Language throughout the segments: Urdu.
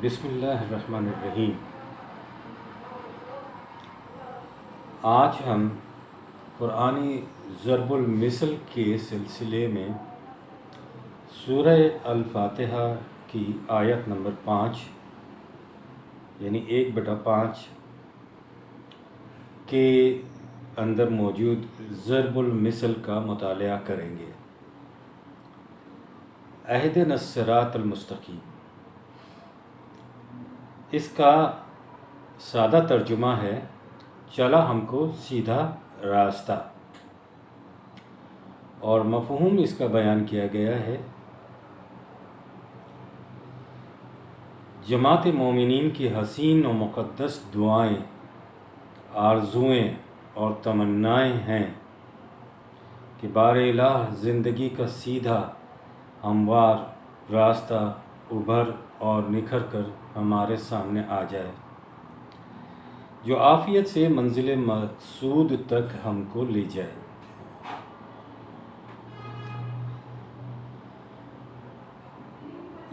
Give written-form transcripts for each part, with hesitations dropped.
بسم اللہ الرحمن الرحیم۔ آج ہم قرآنی ضرب المثل کے سلسلے میں سورہ الفاتحہ کی آیت نمبر 5 یعنی 1/5 کے اندر موجود ضرب المثل کا مطالعہ کریں گے۔ اہدنا الصراط المستقیم، اس کا سادہ ترجمہ ہے چلا ہم کو سیدھا راستہ، اور مفہوم اس کا بیان کیا گیا ہے جماعت مومنین کی حسین و مقدس دعائیں، آرزوئیں اور تمنائیں ہیں کہ بار الہ زندگی کا سیدھا ہموار راستہ ابھر اور نکھر کر ہمارے سامنے آ جائے، جو عافیت سے منزل مقصود تک ہم کو لے جائے۔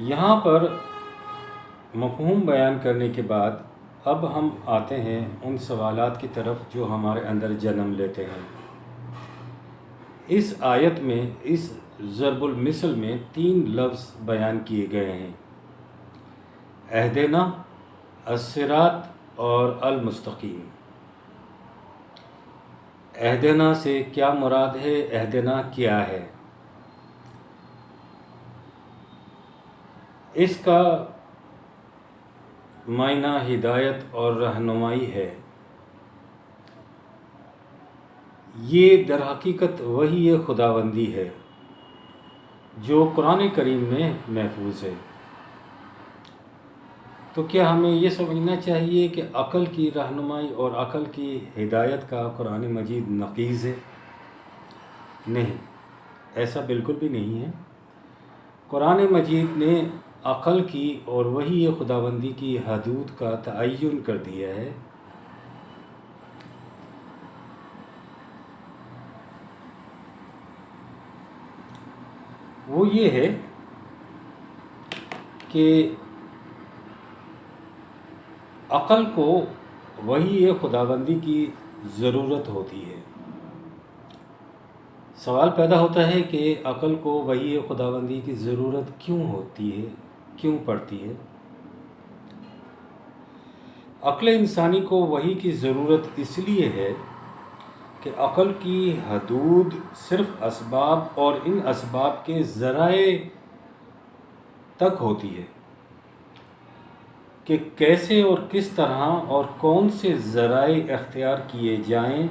یہاں پر مفہوم بیان کرنے کے بعد اب ہم آتے ہیں ان سوالات کی طرف جو ہمارے اندر جنم لیتے ہیں۔ اس آیت میں، اس ضرب المثل میں 3 لفظ بیان کیے گئے ہیں: اہدنا، الصراط اور المستقیم۔ اہدنا سے کیا مراد ہے؟ اہدنا کیا ہے؟ اس کا معنی ہدایت اور رہنمائی ہے۔ یہ در حقیقت وحی خداوندی ہے جو قرآن کریم میں محفوظ ہے۔ تو کیا ہمیں یہ سمجھنا چاہیے کہ عقل کی رہنمائی اور عقل کی ہدایت کا قرآن مجید نقیض ہے؟ نہیں، ایسا بالکل بھی نہیں ہے۔ قرآن مجید نے عقل کی اور وحی خداوندی کی حدود کا تعین کر دیا ہے۔ وہ یہ ہے کہ عقل کو وحی خداوندی کی ضرورت ہوتی ہے۔ سوال پیدا ہوتا ہے کہ عقل کو وحی خداوندی کی ضرورت کیوں ہوتی ہے، کیوں پڑتی ہے؟ عقل انسانی کو وحی کی ضرورت اس لیے ہے کہ عقل کی حدود صرف اسباب اور ان اسباب کے ذرائع تک ہوتی ہے کہ کیسے اور کس طرح اور کون سے ذرائع اختیار کیے جائیں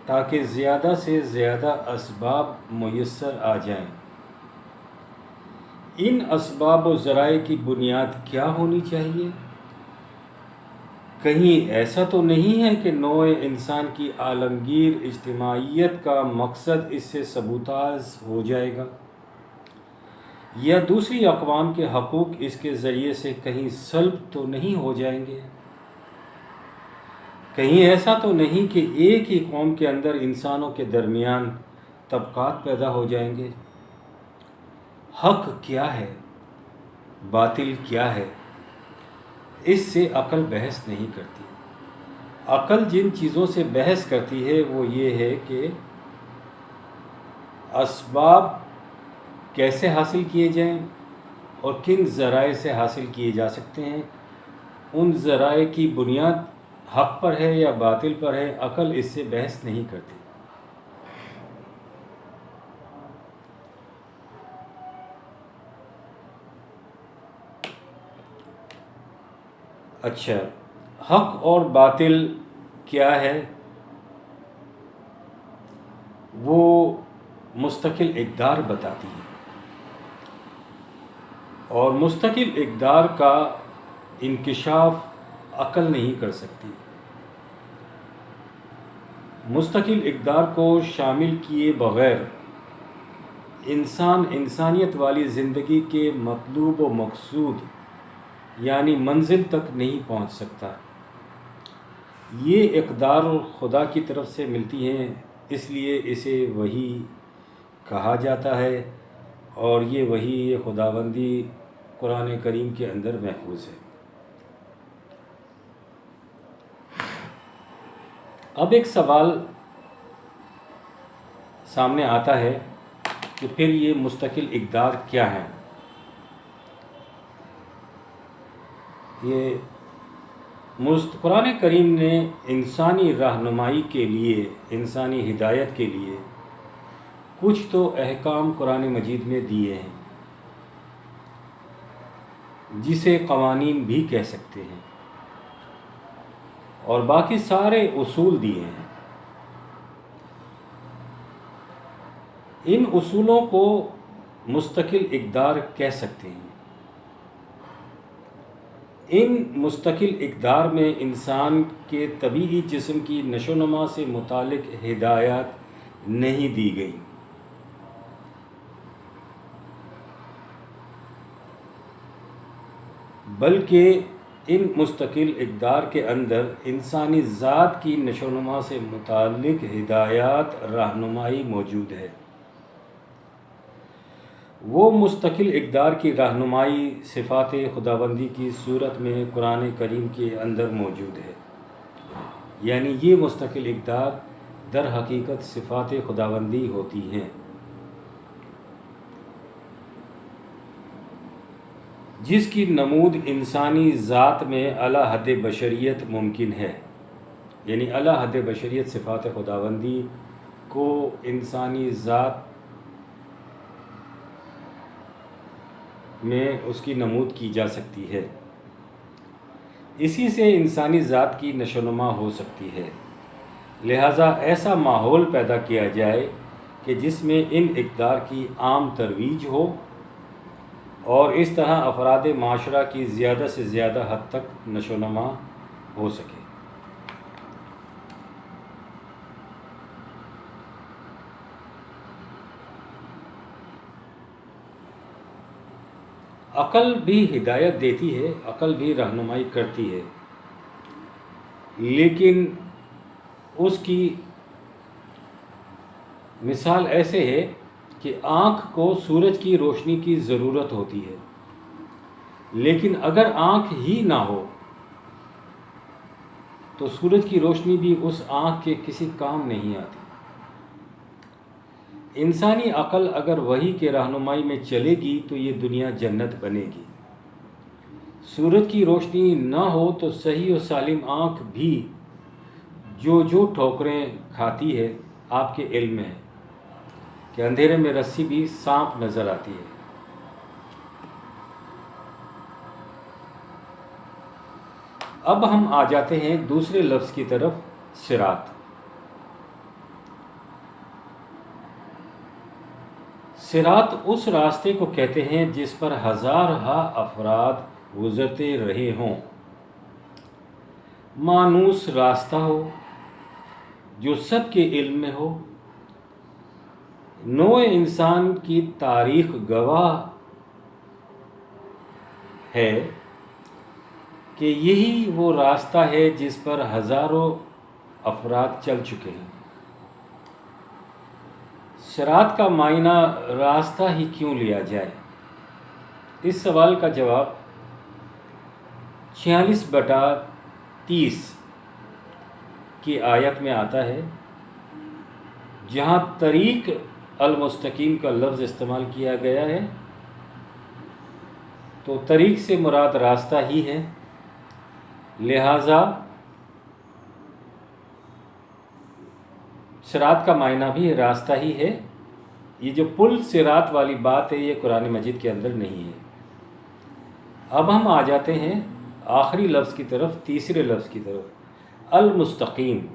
تاکہ زیادہ سے زیادہ اسباب میسر آ جائیں۔ ان اسباب و ذرائع کی بنیاد کیا ہونی چاہیے؟ کہیں ایسا تو نہیں ہے کہ نوع انسان کی عالمگیر اجتماعیت کا مقصد اس سے سبوتاژ ہو جائے گا، یا دوسری اقوام کے حقوق اس کے ذریعے سے کہیں سلب تو نہیں ہو جائیں گے؟ کہیں ایسا تو نہیں کہ ایک ہی قوم کے اندر انسانوں کے درمیان طبقات پیدا ہو جائیں گے؟ حق کیا ہے؟ باطل کیا ہے؟ اس سے عقل بحث نہیں کرتی۔ عقل جن چیزوں سے بحث کرتی ہے وہ یہ ہے کہ اسباب کیسے حاصل کیے جائیں اور کن ذرائع سے حاصل کیے جا سکتے ہیں۔ ان ذرائع کی بنیاد حق پر ہے یا باطل پر ہے، عقل اس سے بحث نہیں کرتی۔ اچھا، حق اور باطل کیا ہے؟ وہ مستقل اقدار بتاتی ہے، اور مستقل اقدار کا انکشاف عقل نہیں کر سکتی۔ مستقل اقدار کو شامل کیے بغیر انسان انسانیت والی زندگی کے مطلوب و مقصود یعنی منزل تک نہیں پہنچ سکتا۔ یہ اقدار خدا کی طرف سے ملتی ہیں، اس لیے اسے وحی کہا جاتا ہے، اور یہ وحی خداوندی قرآن کریم کے اندر محفوظ ہے۔ اب ایک سوال سامنے آتا ہے کہ پھر یہ مستقل اقدار کیا ہے؟ یہ قرآن کریم نے انسانی رہنمائی کے لیے، انسانی ہدایت کے لیے کچھ تو احکام قرآن مجید میں دیے ہیں، جسے قوانین بھی کہہ سکتے ہیں، اور باقی سارے اصول دیے ہیں۔ ان اصولوں کو مستقل اقدار کہہ سکتے ہیں۔ ان مستقل اقدار میں انسان کے طبیعی جسم کی نشو و نما سے متعلق ہدایات نہیں دی گئی، بلکہ ان مستقل اقدار کے اندر انسانی ذات کی نشو و نما سے متعلق ہدایات، رہنمائی موجود ہے۔ وہ مستقل اقدار کی رہنمائی صفات خداوندی کی صورت میں قرآن کریم کے اندر موجود ہے، یعنی یہ مستقل اقدار در حقیقت صفات خداوندی ہوتی ہیں، جس کی نمود انسانی ذات میں اعلیٰ حد بشریت ممکن ہے۔ یعنی اعلیٰ حد بشریت صفات خداوندی کو انسانی ذات میں اس کی نمود کی جا سکتی ہے، اسی سے انسانی ذات کی نشو و نما ہو سکتی ہے۔ لہٰذا ایسا ماحول پیدا کیا جائے کہ جس میں ان اقدار کی عام ترویج ہو، اور اس طرح افراد معاشرہ کی زیادہ سے زیادہ حد تک نشو و نما ہو سکے۔ عقل بھی ہدایت دیتی ہے، عقل بھی رہنمائی کرتی ہے، لیکن اس کی مثال ایسے ہے کہ آنکھ کو سورج کی روشنی کی ضرورت ہوتی ہے، لیکن اگر آنکھ ہی نہ ہو تو سورج کی روشنی بھی اس آنکھ کے کسی کام نہیں آتی۔ انسانی عقل اگر وحی کے رہنمائی میں چلے گی تو یہ دنیا جنت بنے گی۔ سورج کی روشنی نہ ہو تو صحیح و سالم آنکھ بھی جو ٹھوکریں کھاتی ہے، آپ کے علم میں ہے کہ اندھیرے میں رسی بھی سانپ نظر آتی ہے۔ اب ہم آ جاتے ہیں دوسرے لفظ کی طرف، صراط۔ صراط اس راستے کو کہتے ہیں جس پر ہزارہا افراد گزرتے رہے ہوں، مانوس راستہ ہو جو سب کے علم میں ہو۔ نوع انسان کی تاریخ گواہ ہے کہ یہی وہ راستہ ہے جس پر ہزاروں افراد چل چکے ہیں۔ صراط کا معنی راستہ ہی کیوں لیا جائے؟ اس سوال کا جواب 46/30 کی آیت میں آتا ہے، جہاں طریق المستقیم کا لفظ استعمال کیا گیا ہے، تو طریق سے مراد راستہ ہی ہے، لہٰذا صراط کا معنی بھی راستہ ہی ہے۔ یہ جو پل صراط والی بات ہے، یہ قرآن مجید کے اندر نہیں ہے۔ اب ہم آ جاتے ہیں آخری لفظ کی طرف، تیسرے لفظ کی طرف، المستقیم۔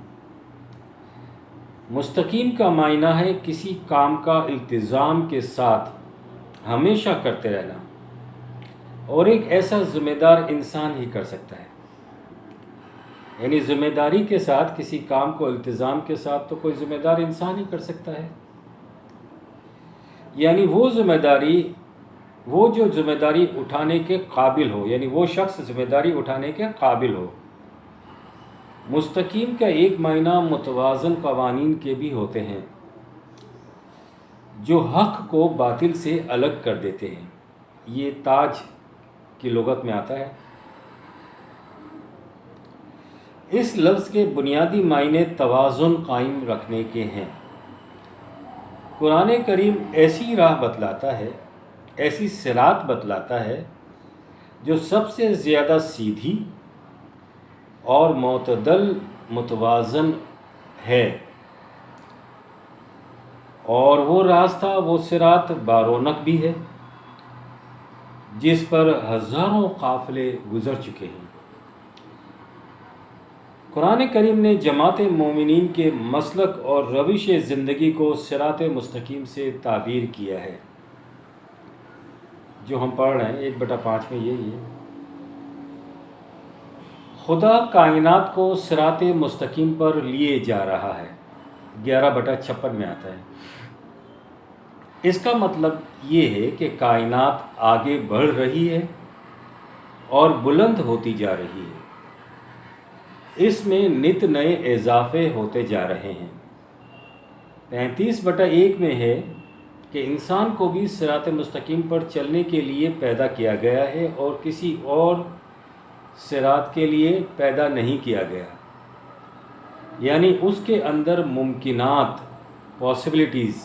مستقیم کا معنی ہے کسی کام کا التزام کے ساتھ ہمیشہ کرتے رہنا، اور ایک ایسا ذمہ دار انسان ہی کر سکتا ہے۔ یعنی ذمہ داری کے ساتھ کسی کام کو التزام کے ساتھ تو کوئی ذمہ دار انسان ہی کر سکتا ہے۔ یعنی وہ جو ذمہ داری اٹھانے کے قابل ہو، یعنی وہ شخص ذمہ داری اٹھانے کے قابل ہو۔ مستقیم کا ایک معنی متوازن قوانین کے بھی ہوتے ہیں، جو حق کو باطل سے الگ کر دیتے ہیں۔ یہ تاج کی لغت میں آتا ہے۔ اس لفظ کے بنیادی معنی توازن قائم رکھنے کے ہیں۔ قرآن کریم ایسی راہ بتلاتا ہے، ایسی صراط بتلاتا ہے جو سب سے زیادہ سیدھی اور معتدل متوازن ہے، اور وہ راستہ، وہ صراط بارونق بھی ہے جس پر ہزاروں قافلے گزر چکے ہیں۔ قرآن کریم نے جماعت مومنین کے مسلک اور روش زندگی کو صراط مستقیم سے تعبیر کیا ہے۔ جو ہم پڑھ رہے ہیں 1/5 میں یہی ہے۔ خدا کائنات کو صراط مستقیم پر لیے جا رہا ہے، 11/56 میں آتا ہے۔ اس کا مطلب یہ ہے کہ کائنات آگے بڑھ رہی ہے اور بلند ہوتی جا رہی ہے۔ اس میں نت نئے اضافے ہوتے جا رہے ہیں۔ 35/1 میں ہے کہ انسان کو بھی صراط مستقیم پر چلنے کے لیے پیدا کیا گیا ہے اور کسی اور صراط کے لیے پیدا نہیں کیا گیا، یعنی اس کے اندر ممکنات، پاسبلٹیز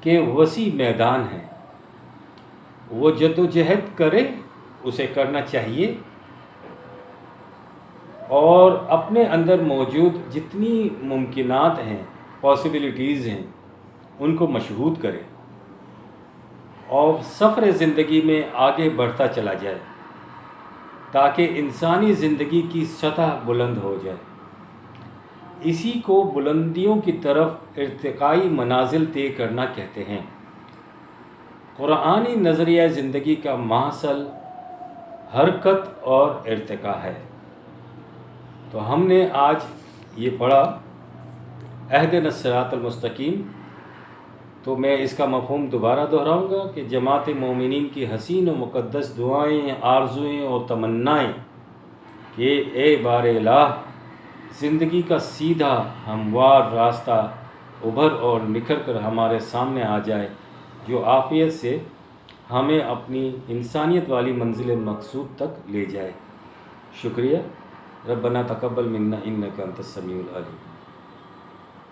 کے وسیع میدان ہیں۔ وہ جدوجہد کرے، اسے کرنا چاہیے، اور اپنے اندر موجود جتنی ممکنات ہیں، پاسبلٹیز ہیں، ان کو مشہود کرے اور سفر زندگی میں آگے بڑھتا چلا جائے تاکہ انسانی زندگی کی سطح بلند ہو جائے۔ اسی کو بلندیوں کی طرف ارتقائی منازل طے کرنا کہتے ہیں۔ قرآنی نظریہ زندگی کا محصل حرکت اور ارتقاء ہے۔ تو ہم نے آج یہ پڑھا اہدنا الصراط المستقیم۔ تو میں اس کا مفہوم دوبارہ دہراؤں گا کہ جماعت مومنین کی حسین و مقدس دعائیں، آرزوئیں اور تمنائیں کہ اے بار الہ زندگی کا سیدھا ہموار راستہ ابھر اور نکھر کر ہمارے سامنے آ جائے، جو عافیت سے ہمیں اپنی انسانیت والی منزل مقصود تک لے جائے۔ شکریہ۔ ربنا تقبل منا انک انت السمیع العلیم۔